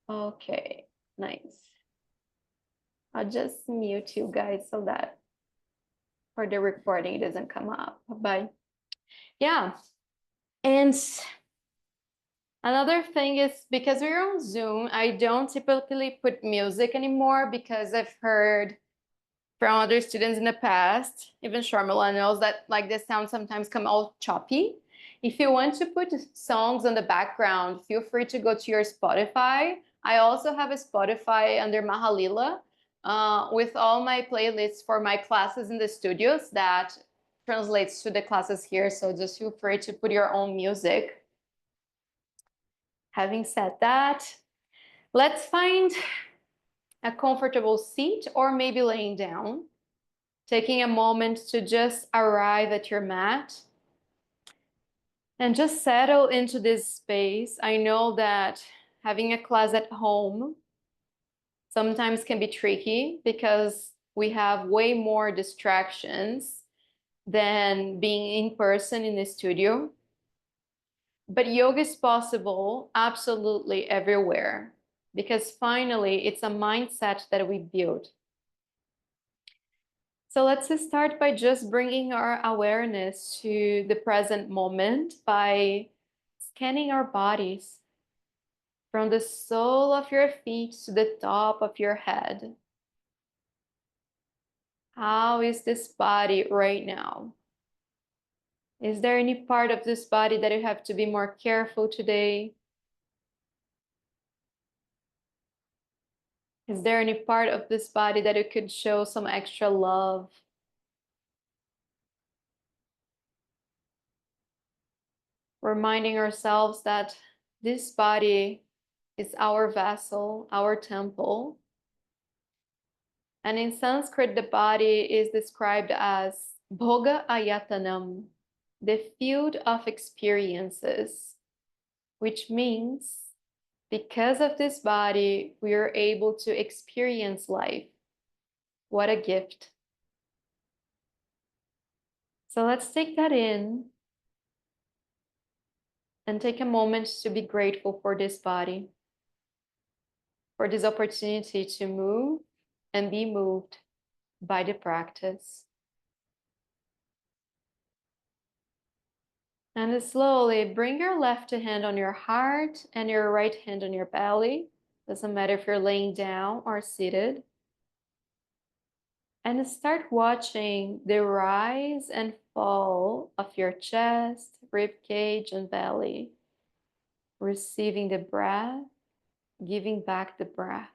Okay, nice. I'll just mute you guys so that for the recording it doesn't come up. But yeah, and another thing is because we're on Zoom, I don't typically put music anymore because I've heard from other students in the past, even Sharmila knows that like the sound sometimes come all choppy. If you want to put songs on the background, feel free to go to your Spotify. I also have a Spotify under Mahalila with all my playlists for my classes in the studios that translates to the classes here. So just feel free to put your own music. Having said that, let's find a comfortable seat or maybe laying down. Taking a moment to just arrive at your mat and just settle into this space. I know that having a class at home sometimes can be tricky because we have way more distractions than being in person in the studio. But yoga is possible absolutely everywhere because finally it's a mindset that we build. So let's start by just bringing our awareness to the present moment by scanning our bodies from the sole of your feet to the top of your head. How is this body right now? Is there any part of this body that you have to be more careful today? Is there any part of this body that you could show some extra love? Reminding ourselves that this body is our vessel, our temple. And in Sanskrit, the body is described as bhoga ayatanam, the field of experiences, which means because of this body, we are able to experience life. What a gift. So let's take that in and take a moment to be grateful for this body, for this opportunity to move and be moved by the practice. And slowly bring your left hand on your heart and your right hand on your belly. Doesn't matter if you're laying down or seated. And start watching the rise and fall of your chest, rib cage, and belly. Receiving the breath, giving back the breath.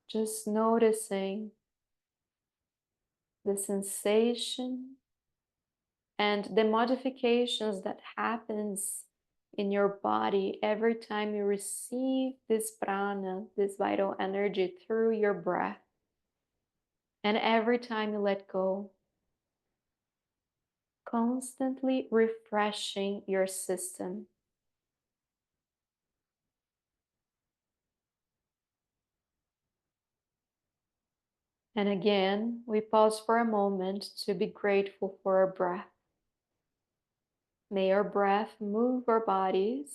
Just noticing the sensation and the modifications that happens in your body every time you receive this prana, this vital energy through your breath. And every time you let go, constantly refreshing your system. And again, we pause for a moment to be grateful for our breath. May our breath move our bodies,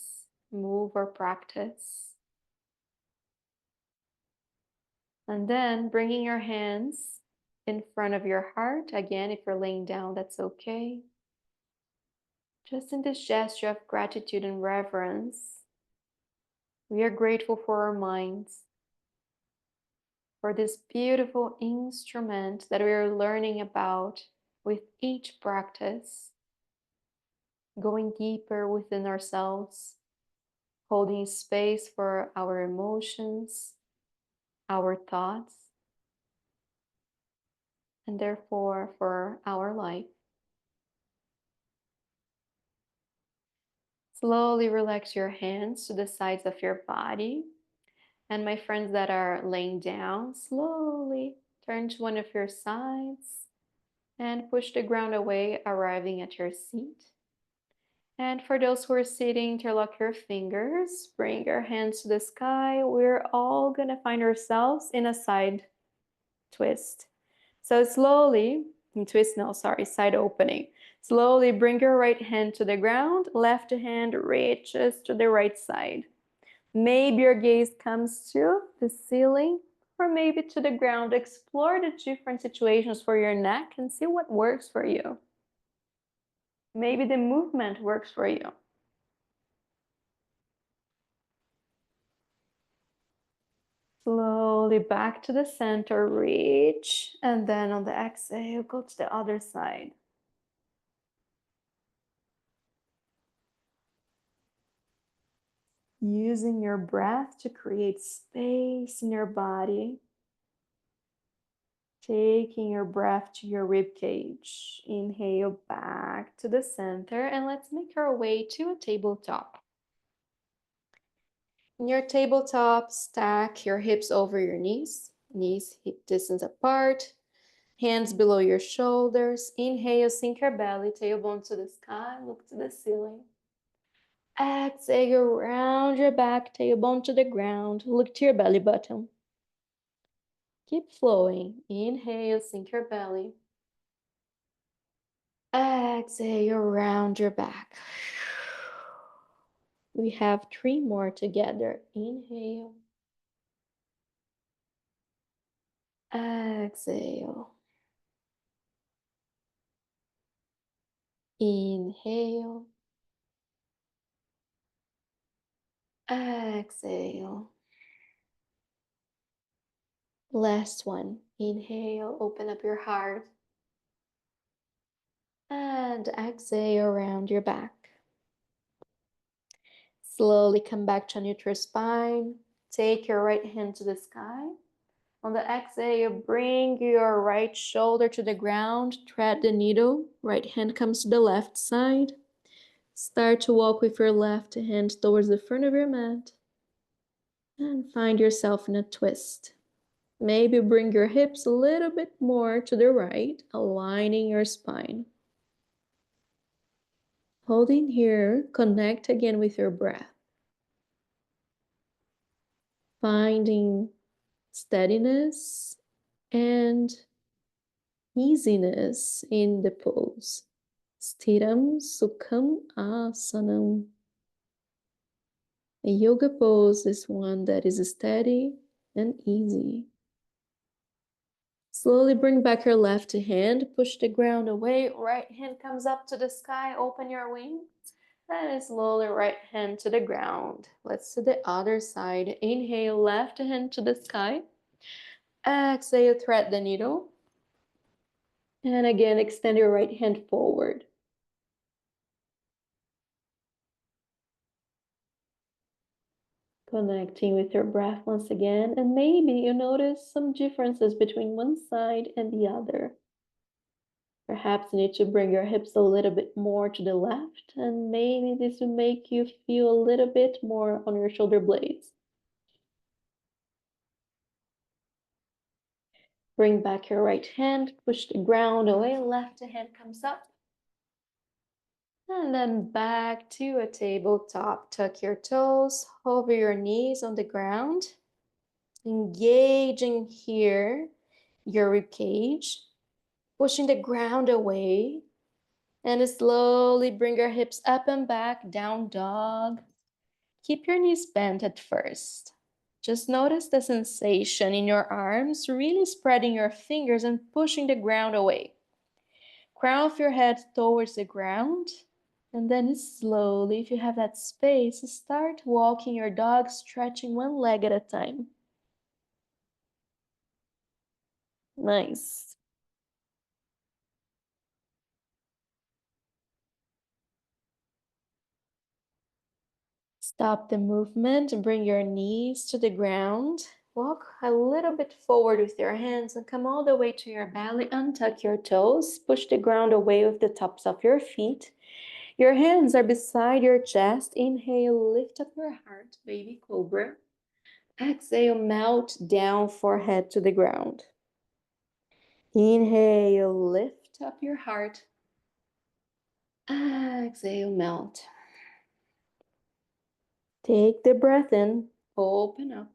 move our practice. And then bringing your hands in front of your heart. Again, if you're laying down, that's okay. Just in this gesture of gratitude and reverence, we are grateful for our minds, for this beautiful instrument that we are learning about with each practice, going deeper within ourselves, holding space for our emotions, our thoughts, and therefore for our life. Slowly relax your hands to the sides of your body. And my friends that are laying down, slowly turn to one of your sides and push the ground away, arriving at your seat. And for those who are sitting, interlock your fingers, bring your hands to the sky. We're all gonna find ourselves in a side twist. So slowly, side opening. Slowly bring your right hand to the ground, left hand reaches to the right side. Maybe your gaze comes to the ceiling or maybe to the ground. Explore the different situations for your neck and see what works for you. Maybe the movement works for you. Slowly back to the center, reach, and then on the exhale, go to the other side. Using your breath to create space in your body. Taking your breath to your rib cage. Inhale back to the center, and let's make our way to a tabletop. In your tabletop, stack your hips over your knees hip distance apart, hands below your shoulders. Inhale, sink your belly, tailbone to the sky, look to the ceiling. Exhale, round your back, tailbone to the ground, look to your belly button. Keep flowing. Inhale, sink your belly. Exhale, round your back. We have 3 more together. Inhale. Exhale. Inhale. Exhale. Last one. Inhale, open up your heart. And exhale around your back. Slowly come back to a neutral spine. Take your right hand to the sky. On the exhale, bring your right shoulder to the ground. Thread the needle. Right hand comes to the left side. Start to walk with your left hand towards the front of your mat. And find yourself in a twist. Maybe bring your hips a little bit more to the right, aligning your spine. Holding here, connect again with your breath. Finding steadiness and easiness in the pose. Sthiram Sukham Asanam. A yoga pose is one that is steady and easy. Slowly bring back your left hand, push the ground away, right hand comes up to the sky, open your wings, and slowly right hand to the ground. Let's do the other side. Inhale, left hand to the sky. Exhale, thread the needle. And again, extend your right hand forward. Connecting with your breath once again, and maybe you notice some differences between one side and the other. Perhaps you need to bring your hips a little bit more to the left, and maybe this will make you feel a little bit more on your shoulder blades. Bring back your right hand, push the ground away, left hand comes up. And then back to a tabletop. Tuck your toes, hover your knees on the ground. Engaging here, your rib cage. Pushing the ground away. And slowly bring your hips up and back, down dog. Keep your knees bent at first. Just notice the sensation in your arms, really spreading your fingers and pushing the ground away. Crown of your head towards the ground. And then slowly, if you have that space, start walking your dog, stretching one leg at a time. Nice. Stop the movement and bring your knees to the ground. Walk a little bit forward with your hands and come all the way to your belly. Untuck your toes. Push the ground away with the tops of your feet. Your hands are beside your chest. Inhale, lift up your heart, baby cobra. Exhale, melt down, forehead to the ground. Inhale, lift up your heart. Exhale, melt. Take the breath in, open up,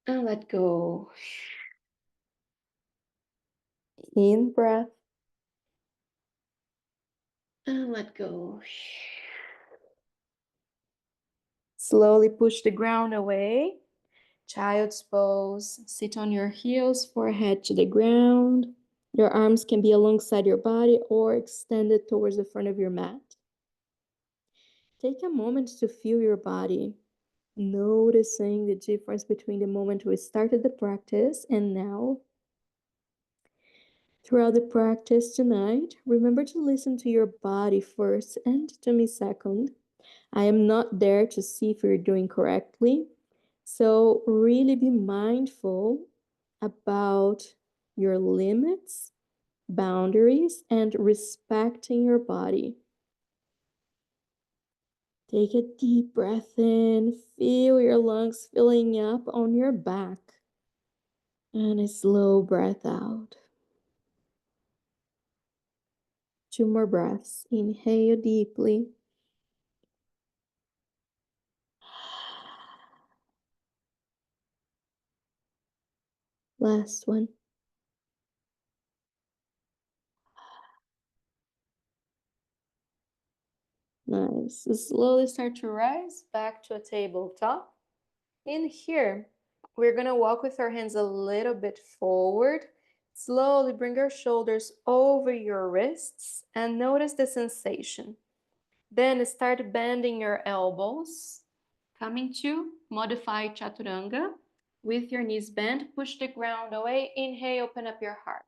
and let go. In breath, and let go. Slowly push the ground away. Child's pose. Sit on your heels, forehead to the ground. Your arms can be alongside your body or extended towards the front of your mat. Take a moment to feel your body, noticing the difference between the moment we started the practice and now. Throughout the practice tonight, remember to listen to your body first and to me second. I am not there to see if you're doing correctly. So really be mindful about your limits, boundaries, and respecting your body. Take a deep breath in, feel your lungs filling up on your back, and a slow breath out. 2 more breaths. Inhale deeply. Last one. Nice. Slowly start to rise back to a tabletop. In here, we're going to walk with our hands a little bit forward. Slowly bring your shoulders over your wrists and notice the sensation. Then start bending your elbows. Coming to modified chaturanga. With your knees bent, push the ground away. Inhale, open up your heart.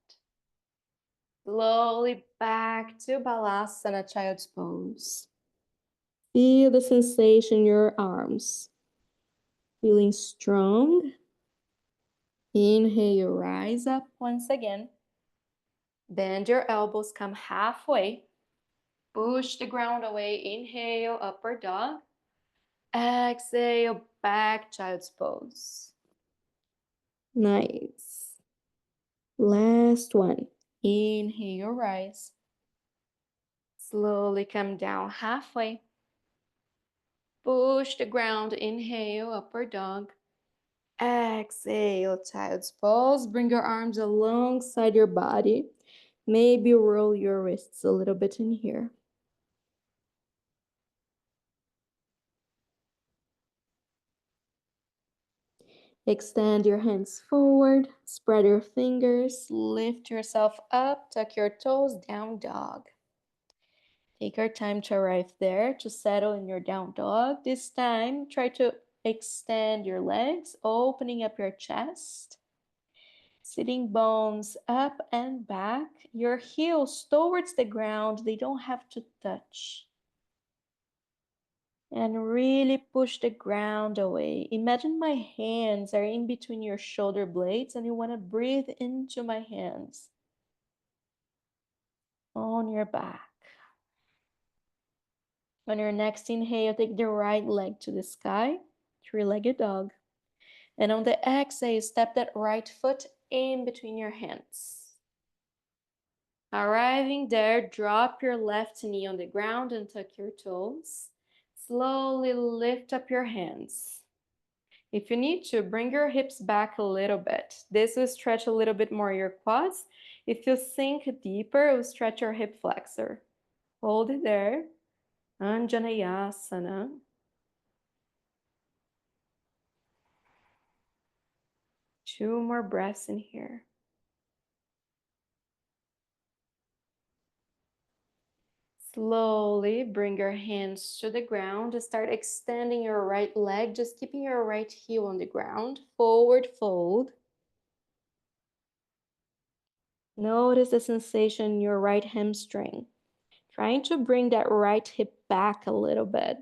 Slowly back to balasana, child's pose. Feel the sensation in your arms. Feeling strong. Inhale, rise up once again. Bend your elbows, come halfway. Push the ground away. Inhale, upward dog. Exhale, back child's pose. Nice. Last one. Inhale, rise. Slowly come down halfway. Push the ground. Inhale, upward dog. Exhale, child's pose. Bring your arms alongside your body. Maybe roll your wrists a little bit in here. Extend your hands forward, spread your fingers, lift yourself up, tuck your toes, down dog. Take your time to arrive there, to settle in your down dog. This time, try to extend your legs, opening up your chest. Sitting bones up and back, your heels towards the ground, they don't have to touch. And really push the ground away. Imagine my hands are in between your shoulder blades and you want to breathe into my hands on your back. On your next inhale, take the right leg to the sky, three-legged dog. And on the exhale, step that right foot in between your hands. Arriving there, drop your left knee on the ground and tuck your toes. Slowly lift up your hands. If you need to, bring your hips back a little bit. This will stretch a little bit more your quads. If you sink deeper, it will stretch your hip flexor. Hold it there. Anjaneyasana. 2 more breaths in here. Slowly bring your hands to the ground. Start extending your right leg, just keeping your right heel on the ground. Forward fold. Notice the sensation in your right hamstring. Trying to bring that right hip back a little bit.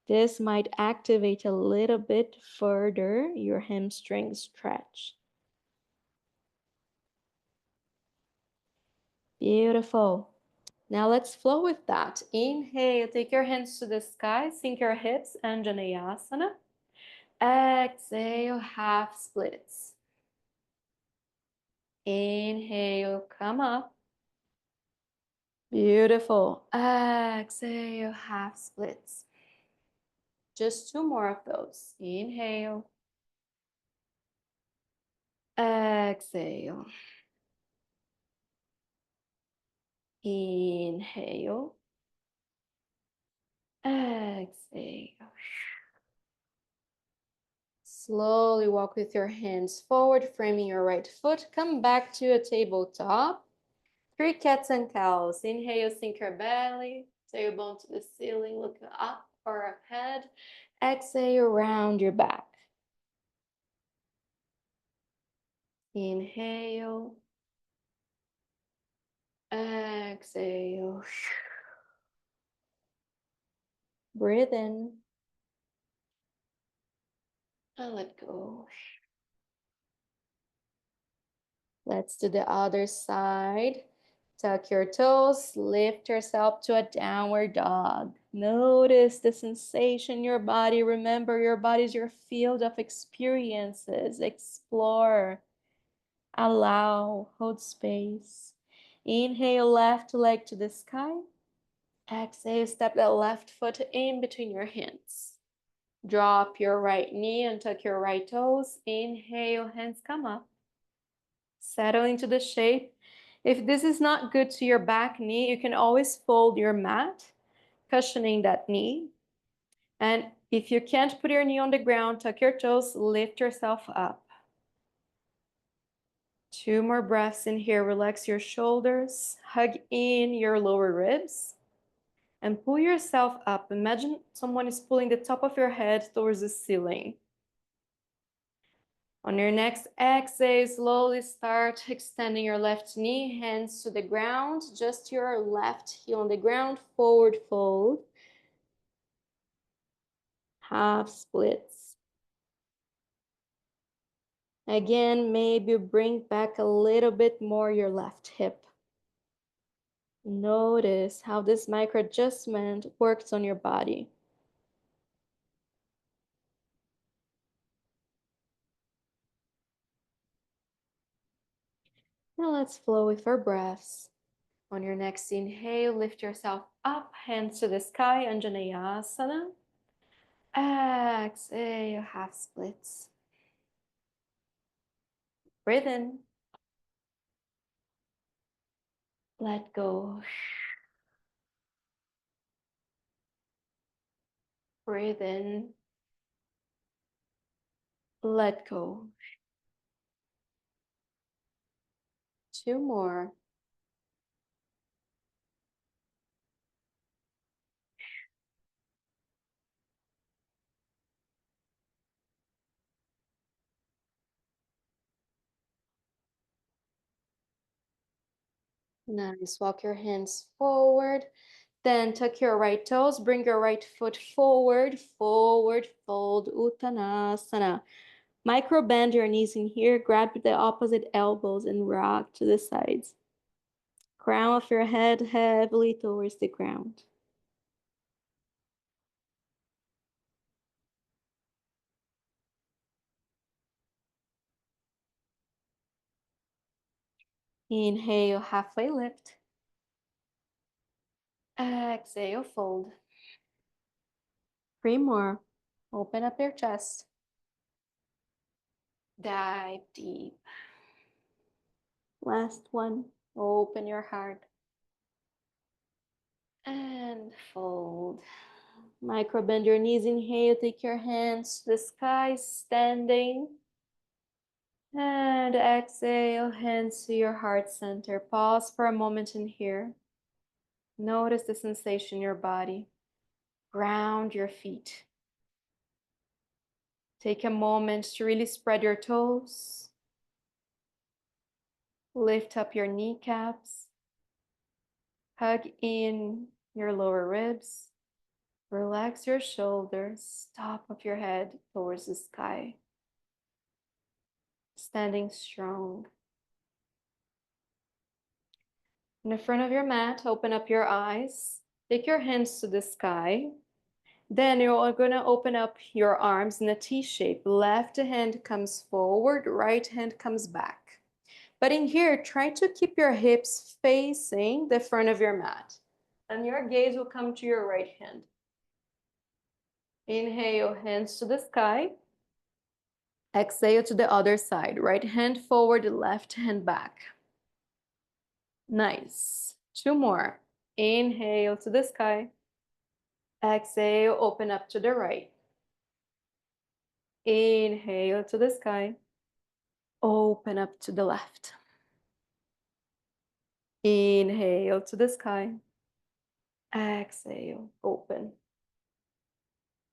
This might activate a little bit further your hamstring stretch. Beautiful. Now let's flow with that. Inhale, take your hands to the sky, sink your hips, Anjaneyasana. Exhale, half splits. Inhale, come up. Beautiful. Exhale, half splits. Just 2 more of those. Inhale. Exhale. Inhale. Exhale. Slowly walk with your hands forward, framing your right foot. Come back to a tabletop. 3 cats and cows. Inhale, sink your belly. Tailbone to the ceiling, look up or ahead. Exhale, round your back. Inhale. Exhale. Breathe in. And let go. Let's do the other side. Tuck your toes, lift yourself to a downward dog. Notice the sensation in your body. Remember, your body is your field of experiences. Explore, allow, hold space. Inhale, left leg to the sky. Exhale, step the left foot in between your hands. Drop your right knee and tuck your right toes. Inhale, hands come up. Settle into the shape. If this is not good to your back knee, you can always fold your mat, cushioning that knee. And if you can't put your knee on the ground, tuck your toes, lift yourself up. 2 more breaths in here. Relax your shoulders, hug in your lower ribs, and pull yourself up. Imagine someone is pulling the top of your head towards the ceiling. On your next exhale, slowly start extending your left knee, hands to the ground, just your left heel on the ground, forward fold. Half splits. Again, maybe bring back a little bit more your left hip. Notice how this micro adjustment works on your body. Now let's flow with our breaths. On your next inhale, lift yourself up, hands to the sky, Anjaneyasana. Exhale, half splits. Breathe in. Let go. Breathe in. Let go. 2 more. Nice. Walk your hands forward. Then tuck your right toes. Bring your right foot forward. Forward fold. Uttanasana. Micro bend your knees in here. Grab the opposite elbows and rock to the sides. Crown of your head heavily towards the ground. Inhale, halfway lift. Exhale, fold. 3 more. Open up your chest. Dive deep. Last one. Open your heart. And fold. Micro bend your knees. Inhale, take your hands to the sky, standing. And exhale, hands to your heart center. Pause for a moment in here. Notice the sensation in your body. Ground your feet. Take a moment to really spread your toes. Lift up your kneecaps. Hug in your lower ribs. Relax your shoulders, top of your head towards the sky. Standing strong. In the front of your mat, open up your eyes. Take your hands to the sky. Then you're going to open up your arms in a T shape. Left hand comes forward, right hand comes back. But in here, try to keep your hips facing the front of your mat. And your gaze will come to your right hand. Inhale, hands to the sky. Exhale to the other side. Right hand forward, left hand back. Nice. 2 more. Inhale to the sky. Exhale, open up to the right. Inhale to the sky. Open up to the left. Inhale to the sky. Exhale, open.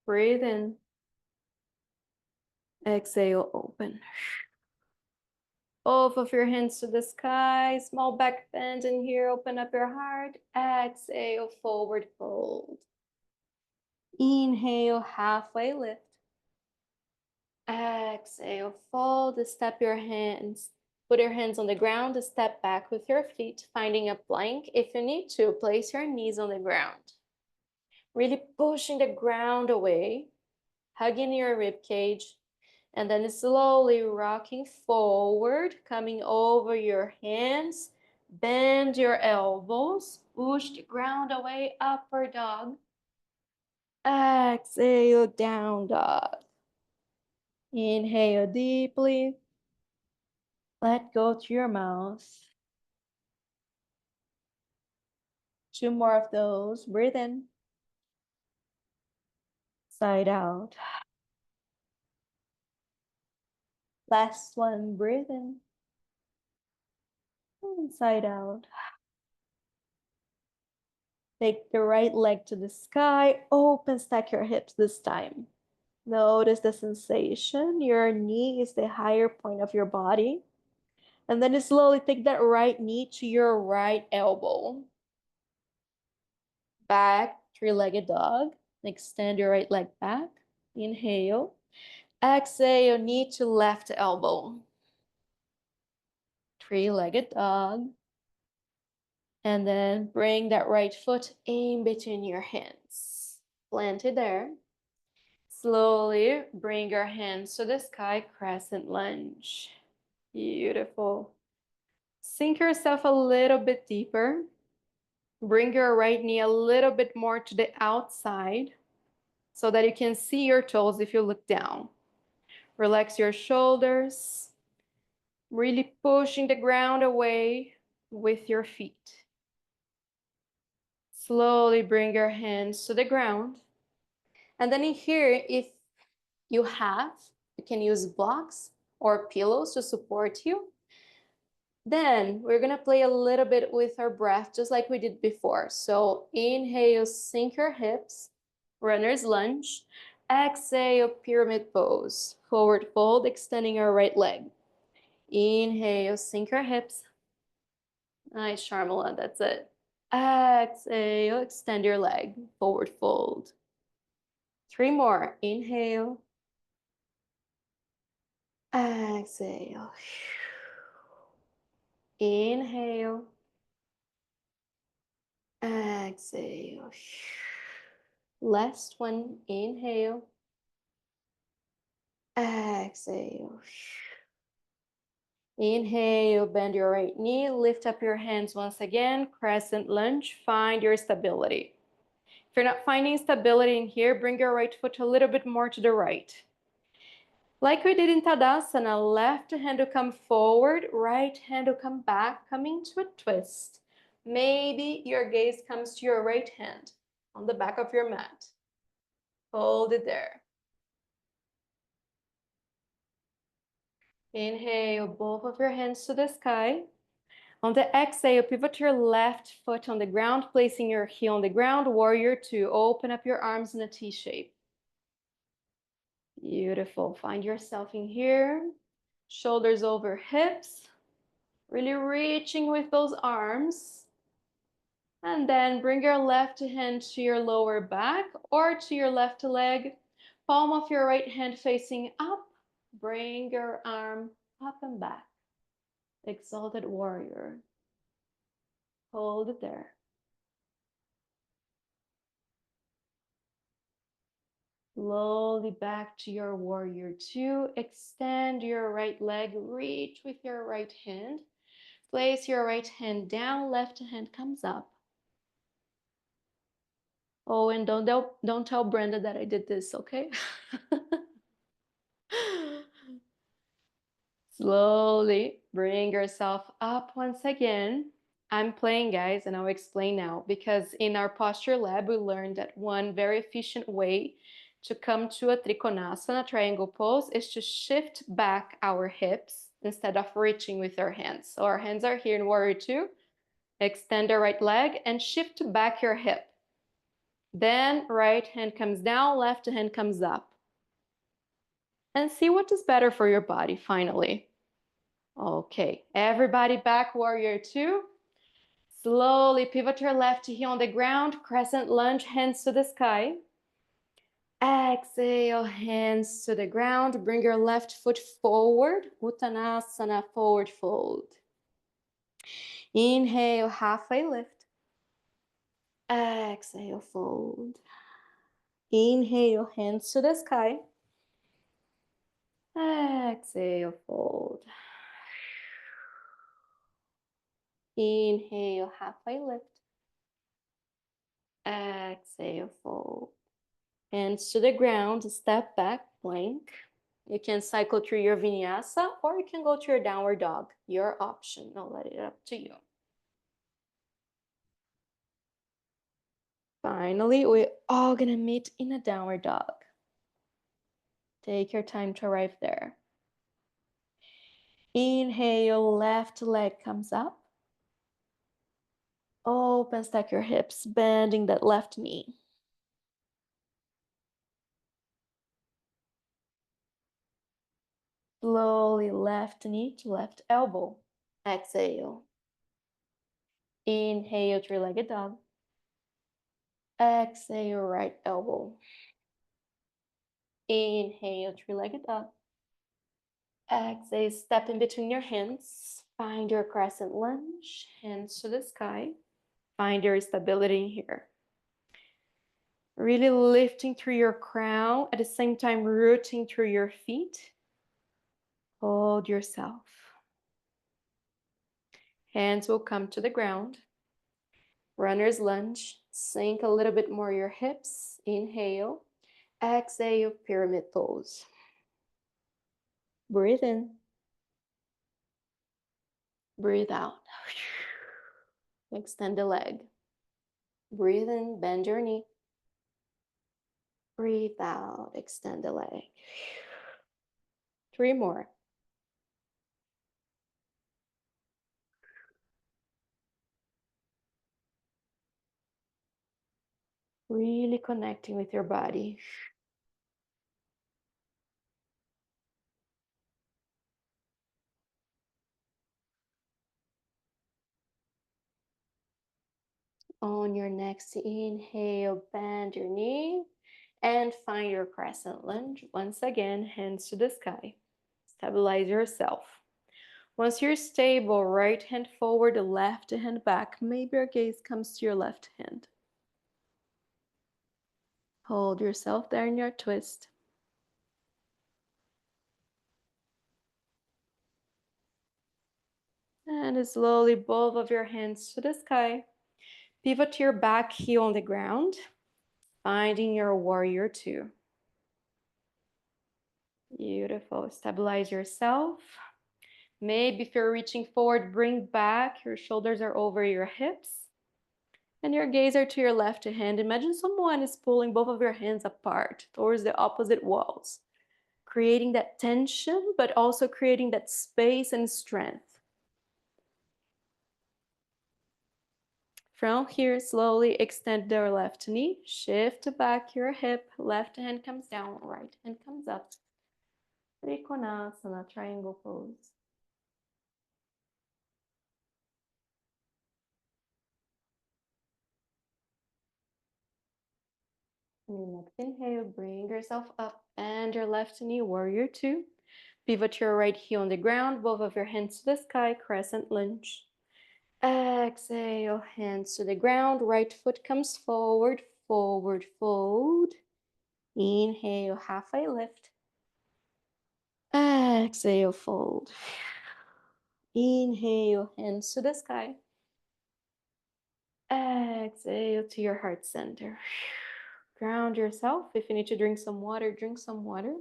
Breathe in. Exhale, open. Both of your hands to the sky. Small back bend in here. Open up your heart. Exhale, forward fold. Inhale, halfway lift. Exhale, fold. Step your hands. Put your hands on the ground. Step back with your feet, finding a plank. If you need to, place your knees on the ground. Really pushing the ground away, hugging your rib cage, and then slowly rocking forward, coming over your hands. Bend your elbows, push the ground away, upward dog. Exhale, down dog. Inhale deeply. Let go to your mouth. 2 more of those. Breathe in. Side out. Last one. Breathe in. And side out. Take the right leg to the sky. Open, stack your hips this time. Notice the sensation. Your knee is the higher point of your body. And then slowly take that right knee to your right elbow. Back, three-legged dog. Extend your right leg back. Inhale. Exhale, knee to left elbow. Three-legged dog. And then bring that right foot in between your hands. Plant it there. Slowly bring your hands to the sky, crescent lunge. Beautiful. Sink yourself a little bit deeper. Bring your right knee a little bit more to the outside so that you can see your toes if you look down. Relax your shoulders, really pushing the ground away with your feet. Slowly bring your hands to the ground. And then in here, if you can use blocks or pillows to support you. Then we're gonna play a little bit with our breath, just like we did before. So inhale, sink your hips, runner's lunge. Exhale, pyramid pose. Forward fold, extending your right leg. Inhale, sink your hips. Nice, Sharmila, that's it. Exhale, extend your leg, forward fold. 3 more, inhale. Exhale. Inhale. Exhale. Last one, inhale. Exhale. Inhale, bend your right knee, lift up your hands once again, crescent lunge, find your stability. If you're not finding stability in here, bring your right foot a little bit more to the right. Like we did in Tadasana, left hand will come forward, right hand will come back, coming to a twist. Maybe your gaze comes to your right hand on the back of your mat. Hold it there. Inhale, both of your hands to the sky. On the exhale, pivot your left foot on the ground, placing your heel on the ground. Warrior 2. Open up your arms in a T shape. Beautiful. Find yourself in here. Shoulders over hips. Really reaching with those arms. And then bring your left hand to your lower back or to your left leg. Palm of your right hand facing up. Bring your arm up and back. Exalted warrior. Hold it there. Slowly back to your warrior 2. Extend your right leg. Reach with your right hand. Place your right hand down. Left hand comes up. Oh, and don't tell Brenda that I did this, okay? Slowly bring yourself up once again. I'm playing, guys, and I'll explain now, because in our posture lab, we learned that one very efficient way to come to a trikonasana, triangle pose, is to shift back our hips instead of reaching with our hands. So our hands are here in warrior two. Extend the right leg and shift back your hip. Then right hand comes down, left hand comes up. And see what is better for your body, finally. Okay, everybody back, warrior two. Slowly pivot your left heel on the ground, crescent lunge, hands to the sky. Exhale, hands to the ground. Bring your left foot forward, Uttanasana, forward fold. Inhale, halfway lift. Exhale, fold. Inhale, hands to the sky. Exhale, fold. Inhale, halfway lift. Exhale, fold. Hands to the ground, step back, plank. You can cycle through your vinyasa or you can go to your downward dog. Your option. I'll let it up to you. Finally, we're all gonna meet in a downward dog. Take your time to arrive there. Inhale, left leg comes up. Open, stack your hips, bending that left knee. Slowly left knee to left elbow. Exhale. Inhale, three-legged dog. Exhale, right elbow. Inhale, three-legged dog. Exhale, step in between your hands. Find your crescent lunge, hands to the sky. Find your stability here. Really lifting through your crown, at the same time rooting through your feet. Hold yourself. Hands will come to the ground. Runner's lunge. Sink a little bit more your hips. Inhale. Exhale, pyramid pose. Breathe in. Breathe out. Extend the leg. Breathe in, bend your knee. Breathe out, extend the leg. 3 more. Really connecting with your body. On your next inhale, bend your knee and find your crescent lunge. Once again, hands to the sky. Stabilize yourself. Once you're stable, right hand forward, left hand back. Maybe your gaze comes to your left hand. Hold yourself there in your twist. And slowly, both of your hands to the sky. Pivot your back heel on the ground, finding your warrior two. Beautiful. Stabilize yourself. Maybe if you're reaching forward, bring back. Your shoulders are over your hips. And your gaze are to your left hand. Imagine someone is pulling both of your hands apart towards the opposite walls, creating that tension, but also creating that space and strength. From here, slowly extend your left knee, shift back your hip, left hand comes down, right hand comes up. Trikonasana, triangle pose. Next inhale, bring yourself up, and your left knee, warrior two. Pivot your right heel on the ground, both of your hands to the sky, crescent lunge. Exhale, hands to the ground, right foot comes forward, forward fold. Inhale, halfway lift. Exhale, fold. Inhale, hands to the sky. Exhale to your heart center. Ground yourself. If you need to drink some water, drink some water.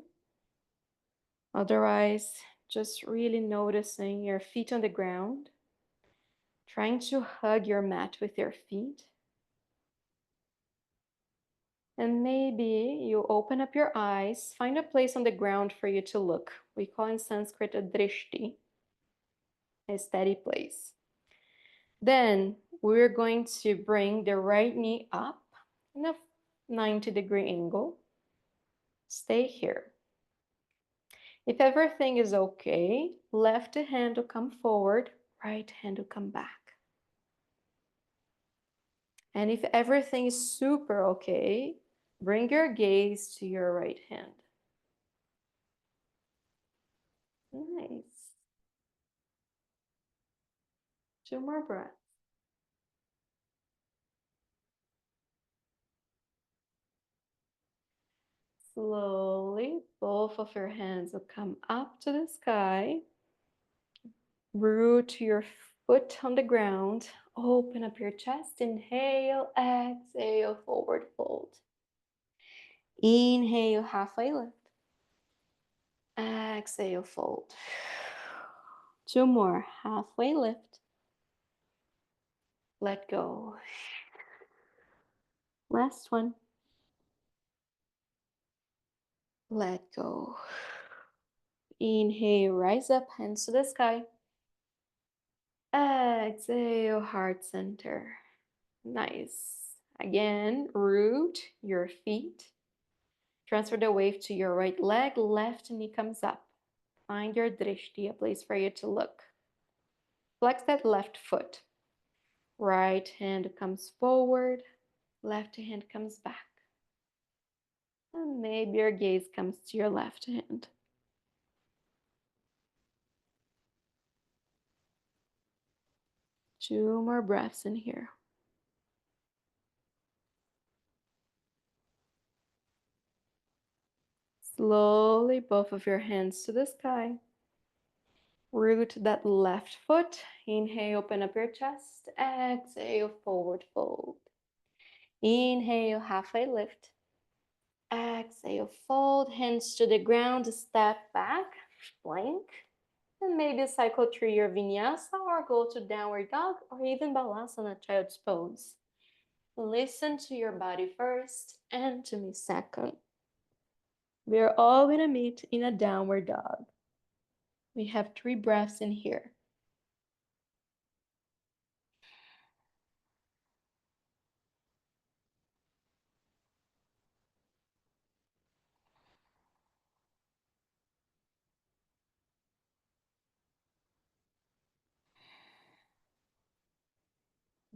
Otherwise, just really noticing your feet on the ground. Trying to hug your mat with your feet. And maybe you open up your eyes, find a place on the ground for you to look. We call in Sanskrit a drishti, a steady place. Then we're going to bring the right knee up in a 90-degree angle. Stay here. If everything is okay, left hand will come forward, right hand will come back. And if everything is super okay, bring your gaze to your right hand. Nice. 2 more breaths. Slowly, both of your hands will come up to the sky. Root your foot on the ground. Open up your chest. Inhale, exhale, forward fold. Inhale, halfway lift. Exhale, fold. 2 more, halfway lift. Let go. Last one. Let go. Inhale, rise up, hands to the sky. Exhale, heart center. Nice. Again, root your feet. Transfer the weight to your right leg, left knee comes up. Find your drishti, a place for you to look. Flex that left foot. Right hand comes forward, left hand comes back. And maybe your gaze comes to your left hand. Two more breaths in here. Slowly, both of your hands to the sky. Root that left foot. Inhale, open up your chest. Exhale, forward fold. Inhale, halfway lift. Exhale, fold, hands to the ground, step back, plank. And maybe cycle through your vinyasa or go to downward dog or even balasana, child's pose. Listen to your body first and to me second. We're all gonna meet in a downward dog. We have 3 breaths in here.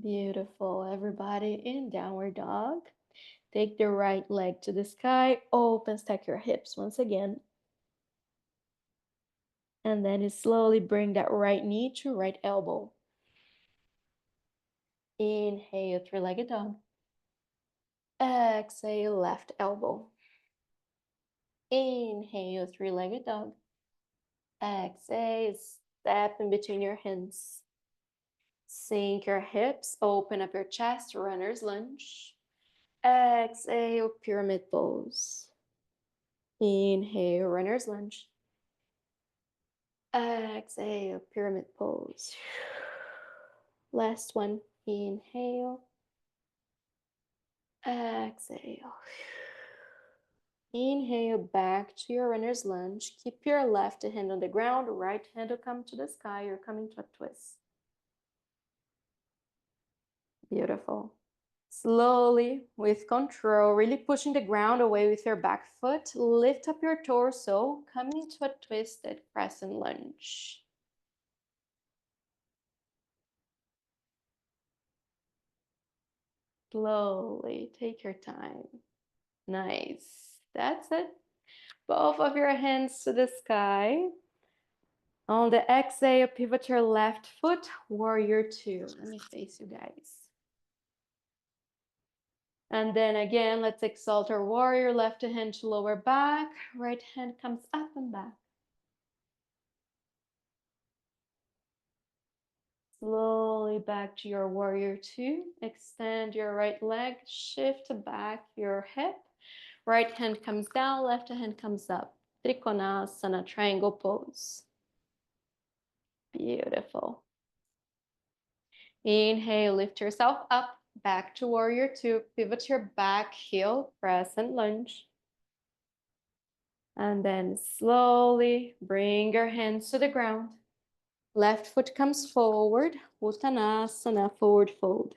Beautiful, everybody in downward dog. Take the right leg to the sky, open, stack your hips once again. And then you slowly bring that right knee to right elbow. Inhale, 3-legged dog. Exhale, left elbow. Inhale, 3-legged dog. Exhale, step in between your hands. Sink your hips, open up your chest, runner's lunge. Exhale, pyramid pose. Inhale, runner's lunge. Exhale, pyramid pose. Last one. Inhale. Exhale. Inhale, back to your runner's lunge. Keep your left hand on the ground, right hand will come to the sky. You're coming to a twist. Beautiful. Slowly, with control, really pushing the ground away with your back foot. Lift up your torso, coming to a twisted crescent lunge. Slowly, take your time. Nice. That's it. Both of your hands to the sky. On the exhale, pivot your left foot, warrior 2. Let me face you guys. And then again, let's exalt our warrior, left hand to lower back, right hand comes up and back. Slowly back to your warrior 2. Extend your right leg, shift back your hip. Right hand comes down, left hand comes up. Trikonasana, triangle pose. Beautiful. Inhale, lift yourself up. back to warrior two, pivot your back heel, crescent lunge. And then slowly bring your hands to the ground. Left foot comes forward, Uttanasana, forward fold.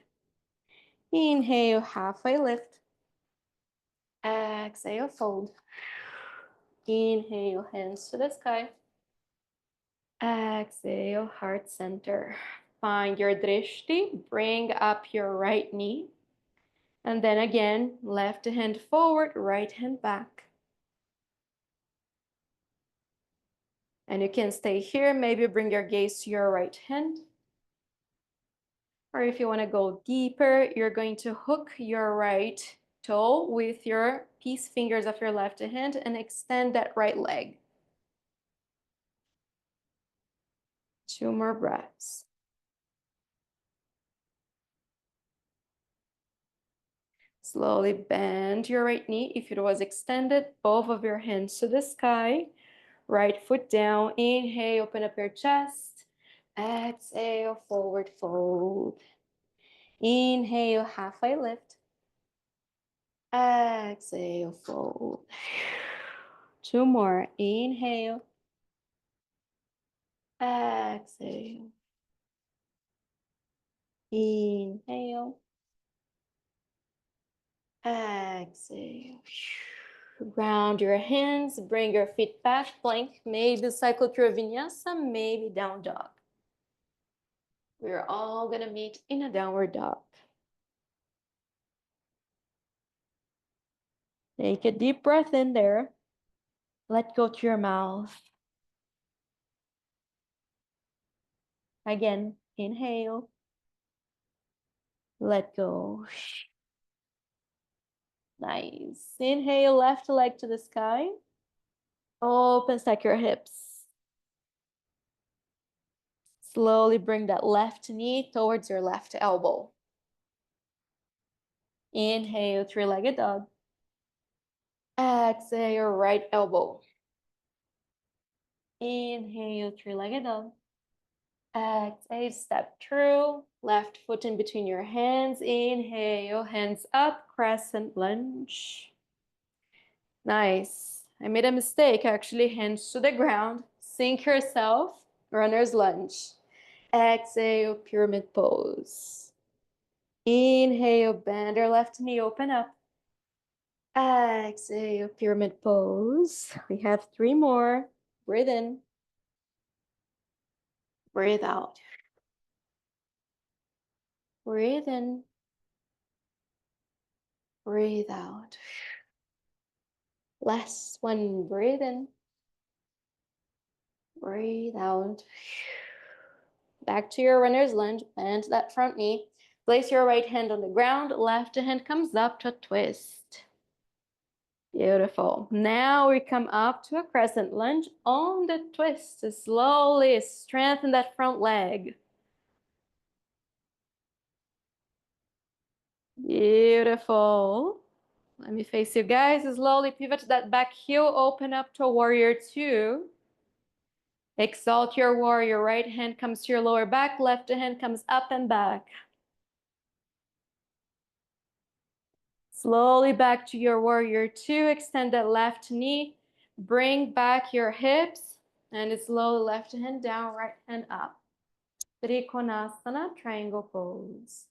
Inhale, halfway lift. Exhale, fold. Inhale, hands to the sky. Exhale, heart center. Find your drishti, bring up your right knee. And then again, left hand forward, right hand back. And you can stay here, maybe bring your gaze to your right hand. Or if you want to go deeper, you're going to hook your right toe with your peace fingers of your left hand and extend that right leg. 2 more breaths. Slowly bend your right knee. If it was extended, both of your hands to the sky. Right foot down. Inhale, open up your chest. Exhale, forward fold. Inhale, halfway lift. Exhale, fold. 2 more. Inhale. Exhale. Inhale. Exhale. Ground your hands, bring your feet back, plank. Maybe cycle through a vinyasa, maybe down dog. We're all gonna meet in a downward dog. Take a deep breath in there. Let go to your mouth. Again, inhale. Let go. Nice. Inhale, left leg to the sky. Open, stack your hips. Slowly bring that left knee towards your left elbow. Inhale, three-legged dog. Exhale, your right elbow. Inhale, three-legged dog. Exhale, step through. Left foot in between your hands. Inhale, hands up, crescent lunge. Nice. I made a mistake, actually. Hands to the ground. Sink yourself. Runner's lunge. Exhale, pyramid pose. Inhale, bend your left knee, open up. Exhale, pyramid pose. We have 3 more. Breathe in. Breathe out. Breathe in. Breathe out. Last one. Breathe in. Breathe out. Back to your runner's lunge. Bend that front knee. Place your right hand on the ground. Left hand comes up to a twist. Beautiful. Now we come up to a crescent lunge on the twist. Slowly strengthen that front leg. Beautiful. Let me face you guys. Slowly pivot that back heel, open up to a warrior two. Exalt your warrior. Right hand comes to your lower back, left hand comes up and back. Slowly back to your warrior two. Extend that left knee. Bring back your hips and slowly left hand down, right hand up. Trikonasana, triangle pose.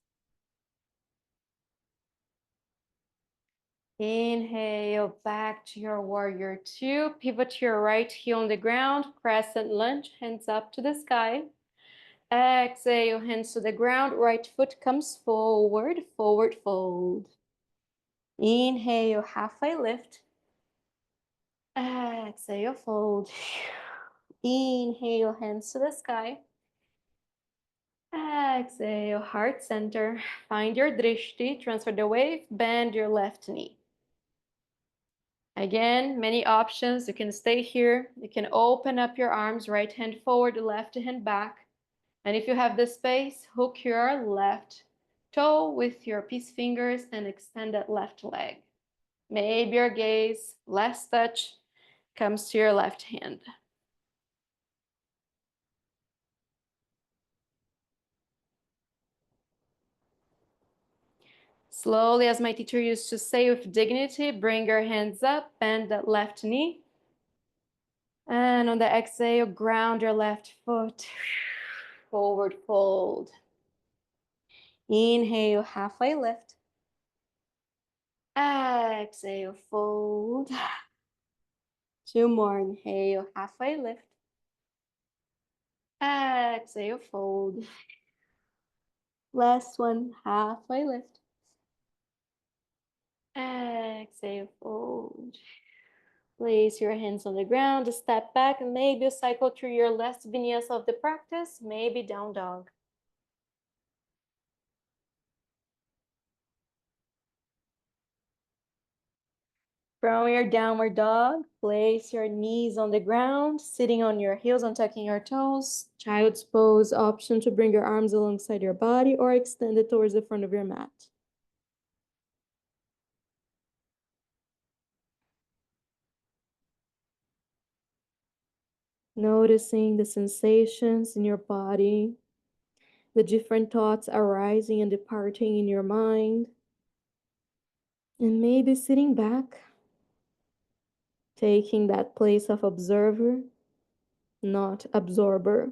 Inhale, back to your warrior two. Pivot your right heel on the ground. Crescent lunge, hands up to the sky. Exhale, hands to the ground. Right foot comes forward, forward fold. Inhale, halfway lift. Exhale, fold. Inhale, hands to the sky. Exhale, heart center. Find your drishti, transfer the wave, bend your left knee. Again, many options. You can stay here. You can open up your arms, right hand forward, left hand back. And if you have the space, hook your left toe with your peace fingers and extend that left leg. Maybe your gaze, last touch, comes to your left hand. Slowly, as my teacher used to say, with dignity, bring your hands up, bend that left knee. And on the exhale, ground your left foot. Forward fold. Inhale, halfway lift. Exhale, fold. Two more. Inhale, halfway lift. Exhale, fold. Last one, halfway lift. Exhale, fold. Place your hands on the ground, step back, and maybe you cycle through your last vinyasa of the practice, maybe down dog. From your downward dog, place your knees on the ground, sitting on your heels, untucking your toes. Child's pose option to bring your arms alongside your body or extend it towards the front of your mat. Noticing the sensations in your body, the different thoughts arising and departing in your mind. And maybe sitting back, taking that place of observer, not absorber.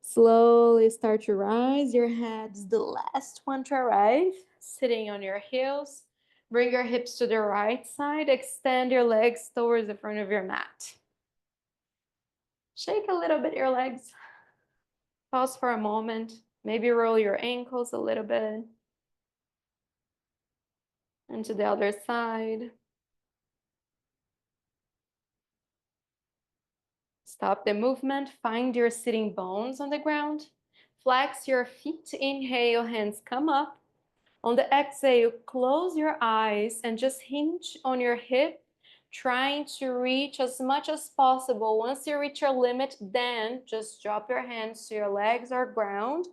Slowly start to rise. Your head's the last one to arrive. Sitting on your heels. Bring your hips to the right side. Extend your legs towards the front of your mat. Shake a little bit your legs. Pause for a moment. Maybe roll your ankles a little bit. And to the other side. Stop the movement. Find your sitting bones on the ground. Flex your feet. Inhale, hands come up. On the exhale, close your eyes and just hinge on your hip, trying to reach as much as possible. Once you reach your limit, then just drop your hands so your legs are ground.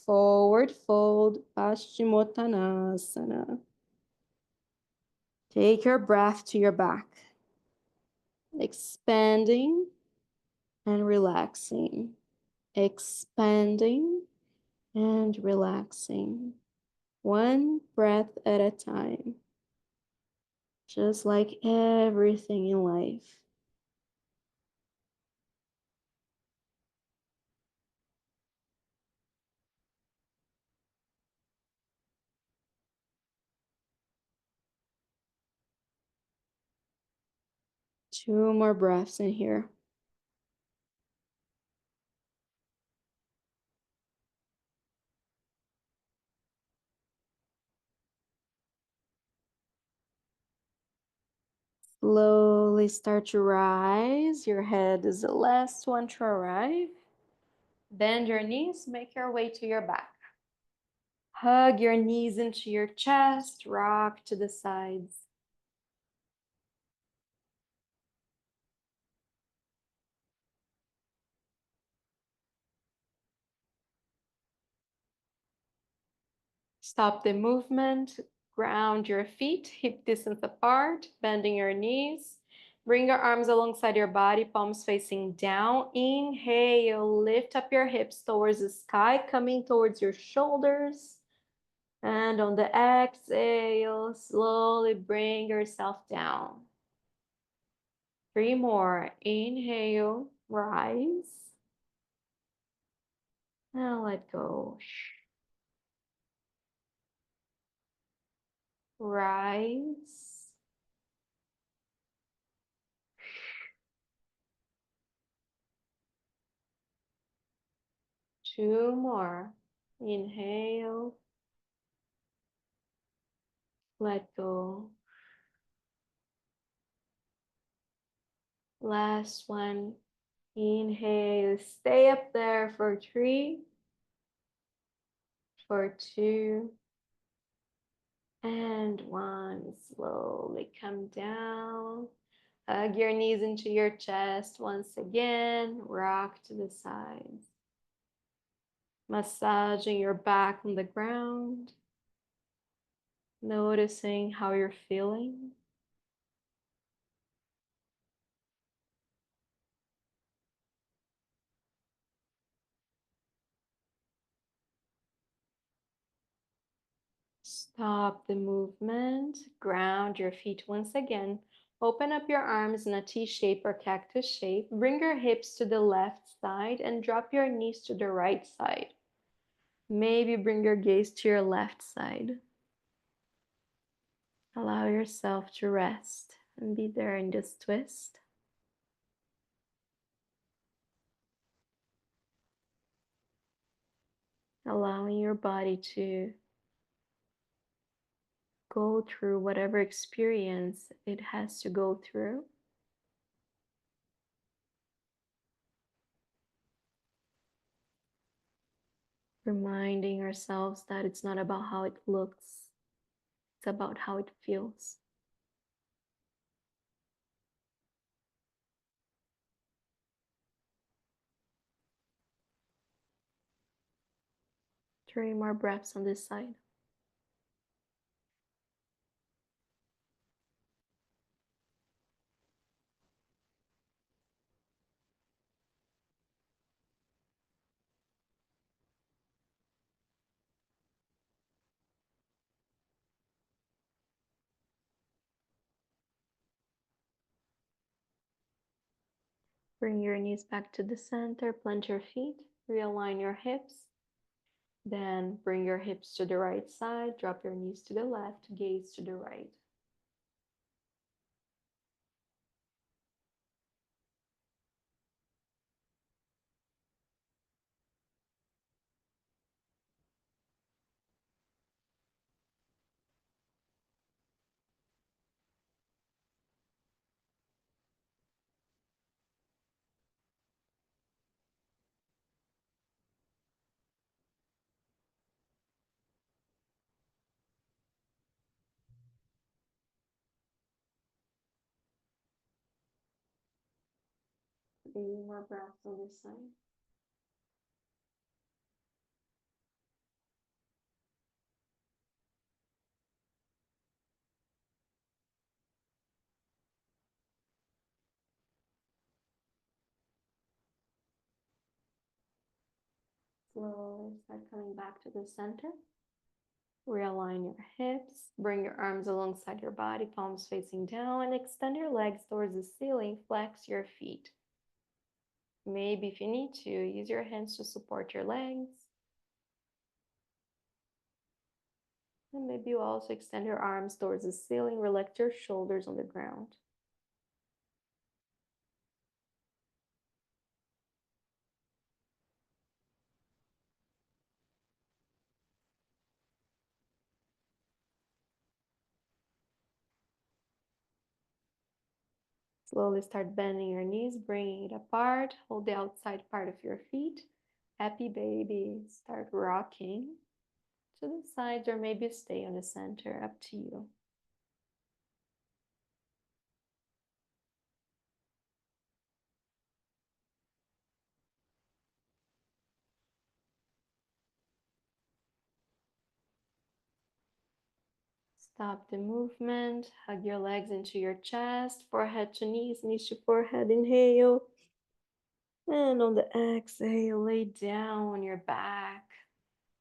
Forward fold, Paschimottanasana. Take your breath to your back, expanding and relaxing, expanding and relaxing. One breath at a time. Just like everything in life. Two more breaths in here. Slowly start to rise. Your head is the last one to arrive. Bend your knees, make your way to your back. Hug your knees into your chest, rock to the sides. Stop the movement, ground your feet, hip distance apart, bending your knees. Bring your arms alongside your body, palms facing down. Inhale, lift up your hips towards the sky, coming towards your shoulders. And on the exhale, slowly bring yourself down. Three more. Inhale, rise. Now let go. Rise. Two more. Inhale. Let go. Last one. Inhale. Stay up there for 3, for 2, and 1. Slowly come down. Hug your knees into your chest once again. Rock to the sides. Massaging your back on the ground. Noticing how you're feeling. Stop the movement. Ground your feet once again. Open up your arms in a T shape or cactus shape. Bring your hips to the left side and drop your knees to the right side. Maybe bring your gaze to your left side. Allow yourself to rest and be there in this twist. Allowing your body to go through whatever experience it has to go through. Reminding ourselves that it's not about how it looks, it's about how it feels. 3 more breaths on this side. Bring your knees back to the center, plant your feet, realign your hips. Then bring your hips to the right side, drop your knees to the left, gaze to the right. Three more breaths on this side. Slowly start coming back to the center. Realign your hips, bring your arms alongside your body, palms facing down, and extend your legs towards the ceiling. Flex your feet. Maybe if you need to, use your hands to support your legs. And maybe you also extend your arms towards the ceiling, relax your shoulders on the ground. Slowly start bending your knees, bringing it apart. Hold the outside part of your feet. Happy baby. Start rocking to the sides or maybe stay on the center, up to you. Stop the movement. Hug your legs into your chest, forehead to knees, knees to forehead. Inhale. And on the exhale, lay down on your back,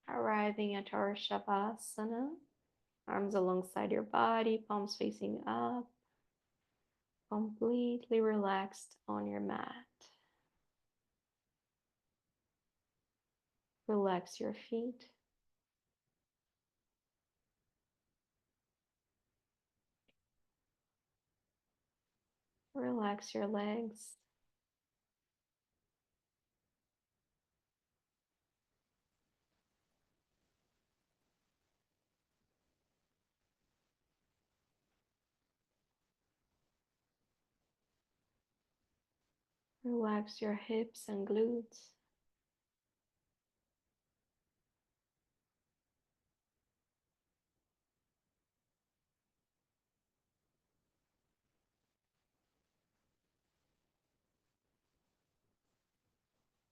arriving at our Shavasana. Arms alongside your body, palms facing up. Completely relaxed on your mat. Relax your feet. Relax your legs. Relax your hips and glutes.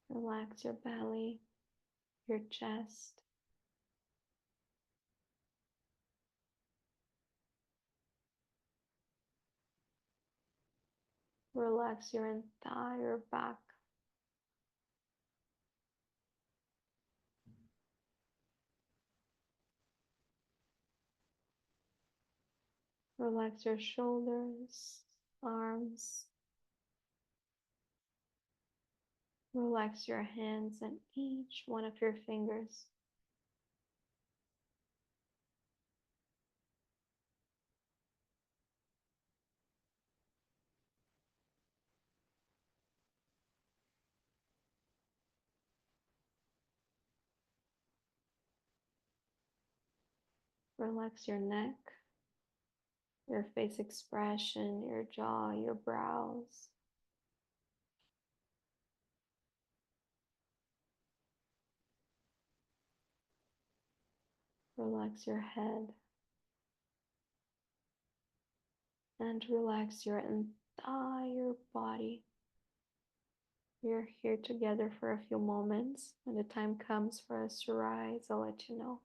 Relax your belly, your chest. Relax your entire back. Relax your shoulders, arms. Relax your hands and each one of your fingers. Relax your neck, your face expression, your jaw, your brows. Relax your head and relax your entire body. We're here together for a few moments. When the time comes for us to rise, I'll let you know.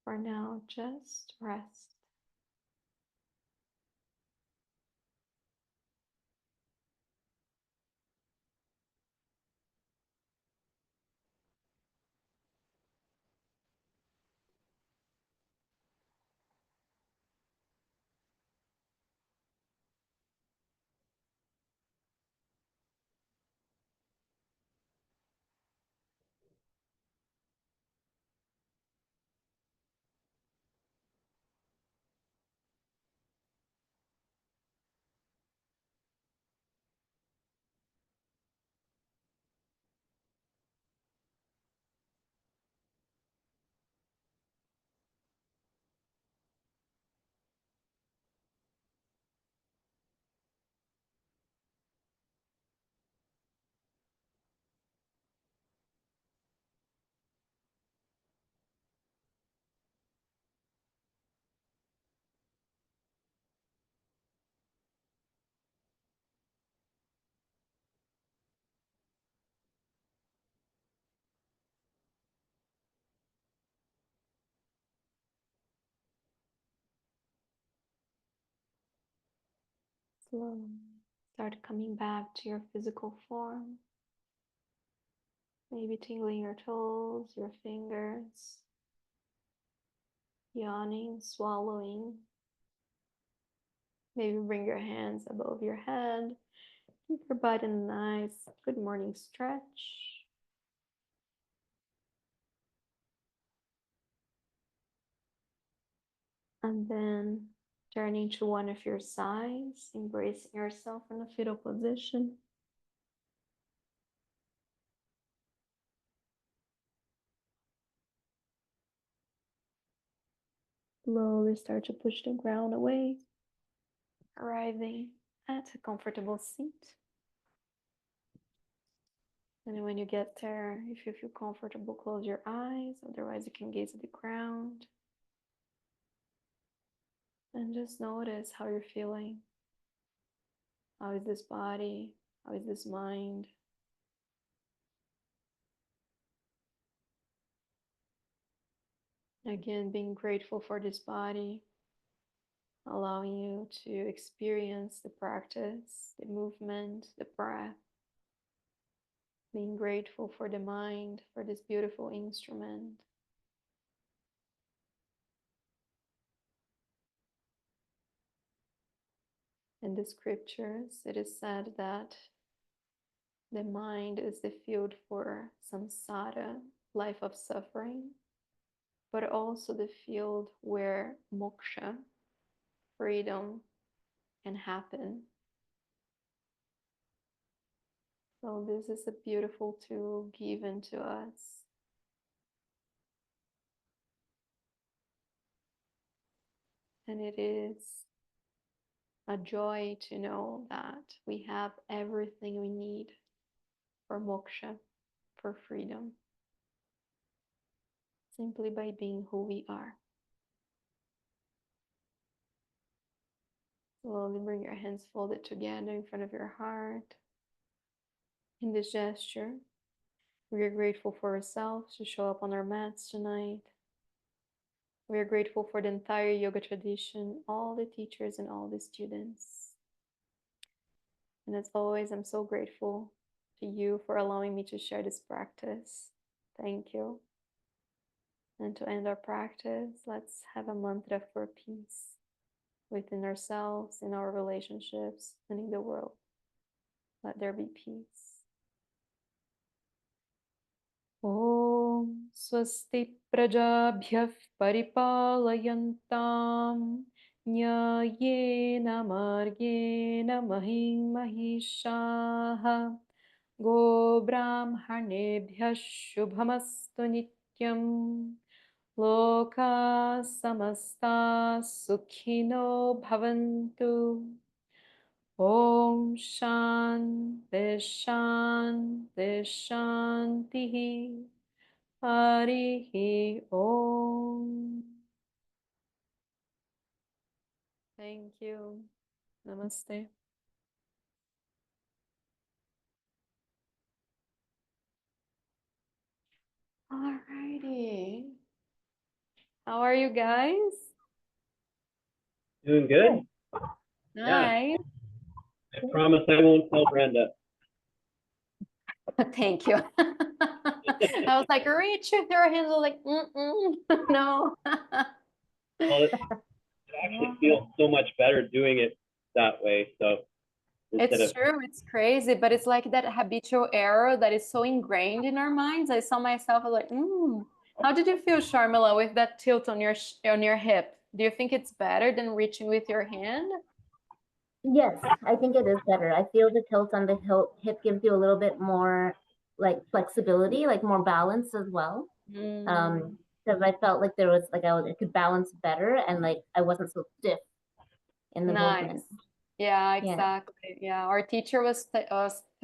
For now, just rest. Slowly start coming back to your physical form. Maybe tingling your toes, your fingers, yawning, swallowing. Maybe bring your hands above your head. Give your body a nice good morning stretch. And then turning to one of your sides, embracing yourself in a fetal position. Slowly start to push the ground away, arriving at a comfortable seat. And when you get there, if you feel comfortable, close your eyes. Otherwise, you can gaze at the ground. And just notice how you're feeling. How is this body? How is this mind? Again, being grateful for this body, allowing you to experience the practice, the movement, the breath. Being grateful for the mind, for this beautiful instrument. In the scriptures, it is said that the mind is the field for samsara, life of suffering, but also the field where moksha, freedom, can happen. So this is a beautiful tool given to us. And it is a joy to know that we have everything we need for moksha, for freedom, simply by being who we are. Slowly bring your hands folded together in front of your heart. In this gesture, we are grateful for ourselves to show up on our mats tonight. We are grateful for the entire yoga tradition, all the teachers and all the students. And as always, I'm so grateful to you for allowing me to share this practice. Thank you. And to end our practice, let's have a mantra for peace. within ourselves, in our relationships, and in the world. Let there be peace. Om Swasti Prajabhyah Paripalayantam Nyayena Margena Mahim Mahishaha Go Brahmanebhyah Shubhamastu Nityam Loka Samasta Sukhino Bhavantu Om Shanti Shanti Shanti Harihi Om. Thank you. Namaste. Alrighty. How are you guys? Doing good. Nice. I promise I won't tell Brenda. Thank you. I was like, reach with your hands. I was like, no. Well, it actually feels so much better doing it that way. So It's true, it's crazy, but it's like that habitual error that is so ingrained in our minds. I saw myself, I was like, How did you feel, Sharmila, with that tilt on your hip? Do you think it's better than reaching with your hand? Yes, I think it is better. I feel the tilt on the hip gives you a little bit more like flexibility, like more balance as well. Because I felt like there was like I could balance better and like I wasn't so stiff in the movement. Yeah, exactly. Yeah, our teacher was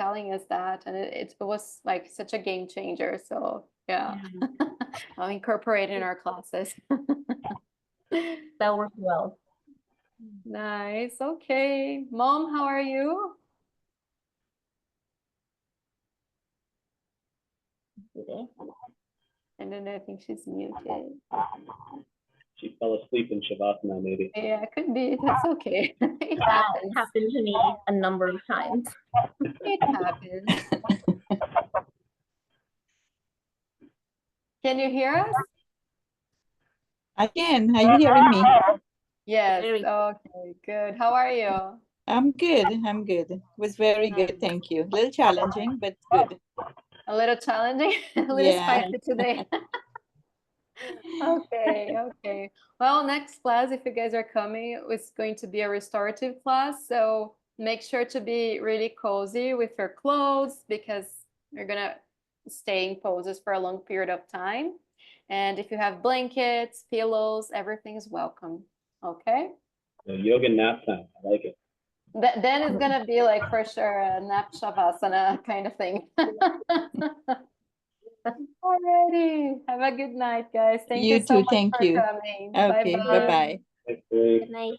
telling us that, and it was like such a game changer. So yeah, I'll incorporate it in our classes. That worked well. Nice. Okay, Mom, how are you? And then I think she's muted. She fell asleep in Shavasana, maybe. Yeah, it could be. That's okay. It That happens. happened to me a number of times. It happens. Can you hear us? I can. Are you hearing me? Yes. Okay, good. How are you? I'm good. I'm good. It was very good. Thank you. A little challenging, but good. A little challenging, a little spicy today. Okay. Well, next class, if you guys are coming, it's going to be a restorative class. So make sure to be really cozy with your clothes because you're gonna stay in poses for a long period of time. And if you have blankets, pillows, everything is welcome. Okay? So yoga nap time. I like it. Then it's gonna be like for sure a nap shavasana kind of thing. Alrighty. Have a good night, guys. Thank you so much Thank for you. coming. Okay. Bye-bye. Bye-bye. Good night.